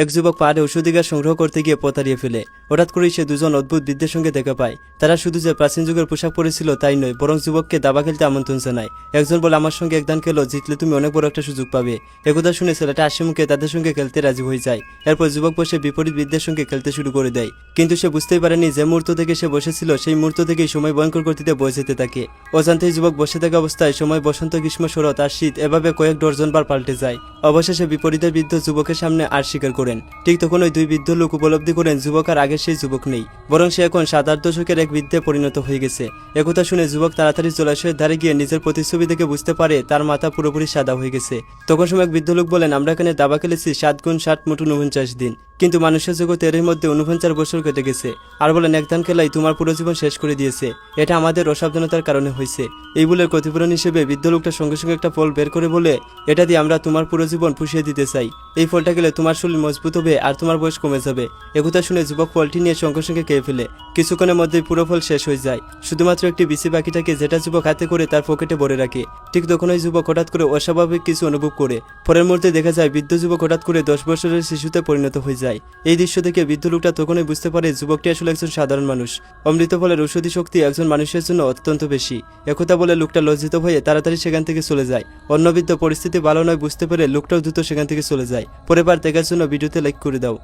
এক যুবক পাহাড়ে ঔষধিগার সংগ্রহ করতে গিয়ে পতারিয়ে ফেলে। হঠাৎ করেই সে দুজন অদ্ভুত বৃদ্ধের সঙ্গে দেখা পায়। তারা শুধু যে প্রাচীন যুগের পোশাক পরেছিল তাই নয়, বরং যুবককে দাবা খেলতে আমন্ত্রণ জানায়। একজন বলে, আমার সঙ্গে একদান খেলো, জিতলে তুমি অনেক বড় একটা সুযোগ পাবে। একথা শুনে ছেলেটা হাসি মুখে তাদের সঙ্গে খেলতে রাজি হয়ে যায়। এরপর যুবক বসে বিপরীত বৃদ্ধের সঙ্গে খেলতে শুরু করে দেয়। কিন্তু সে বুঝতেই পারেনি যে মুহূর্ত থেকে সে বসেছিল সেই মুহূর্ত থেকেই সময় ভয়ঙ্কর গতিতে বয়ে যেতে থাকে। অজান্তেই যুবক বসে থাকা অবস্থায় সময় বসন্ত, গ্রীষ্ম, শরৎ আর শীত এভাবে কয়েক ডজন বার পাল্টে যায়। অবশেষে বিপরীতের বৃদ্ধ যুবকের সামনে আর স্বীকার করেন। ঠিক তখন ওই দুই বৃদ্ধ লোক উপলব্ধি করেন যুবক আর আগের সেই যুবক নেই, বরং সে এখন 7-8 দশকের এক বৃদ্ধে পরিণত হয়ে গেছে। একথা শুনে যুবক তাড়াতাড়ি জলাশয়ের ধারে গিয়ে নিজের প্রতিচ্ছবি দেখে বুঝতে পারে তার মাথা পুরোপুরি সাদা হয়ে গেছে। তখন সময় এক বৃদ্ধ লোক বলেন, আমরা এখানে দাবা খেলেছি 7 গুণ 60 মোট 49 দিন, কিন্তু মানুষের জগতে এর মধ্যে 49 বছর কেটে গেছে। আর বলেন, একদান খেলাই তোমার পুরো জীবন শেষ করে দিয়েছে। এটা আমাদের অসাবধানতার কারণে হয়েছে। এই ভুলের ক্ষতিপূরণ হিসেবে বৃদ্ধ লোকটা সঙ্গে সঙ্গে একটা ফল বের করে বলে, এটা দিয়ে আমরা তোমার পুরো জীবন পুষিয়ে দিতে চাই। এই ফলটা খেলে তোমার শরীর মজবুত হবে আর তোমার বয়স কমে যাবে। একথা শুনে যুবক ফলটি নিয়ে সঙ্গে সঙ্গে খেয়ে ফেলে। কিছুক্ষণের মধ্যেই পুরো ফল শেষ হয়ে যায়। শুধুমাত্র একটি বিচি বাকি থাকে, যেটা যুবক হাতে করে তার পকেটে ভরে রাখে। ঠিক তখন ওই যুবক হঠাৎ করে অস্বাভাবিক কিছু অনুভব করে। পরের মুহূর্তে দেখা যায় বৃদ্ধ যুবক হঠাৎ করে 10 বছরের শিশুতে পরিণত হয়ে যায়। এই দৃশ্য দেখে বৃদ্ধ লোকটা তখনই বুঝতে পারে যুবকটি আসলে একজন সাধারণ মানুষ। অমৃত ফলের ঔষধি শক্তি একজন মানুষের জন্য অত্যন্ত বেশি। একথা বলে লোকটা লজ্জিত হয়ে তাড়াতাড়ি সেখান থেকে চলে যায়। অন্য বৃদ্ধ পরিস্থিতি ভালো নয় বুঝতে পেরে লোকটাও দ্রুত সেখান থেকে চলে যায়। পরের বার দেখার জন্য ভিডিওতে লাইক করে দাও।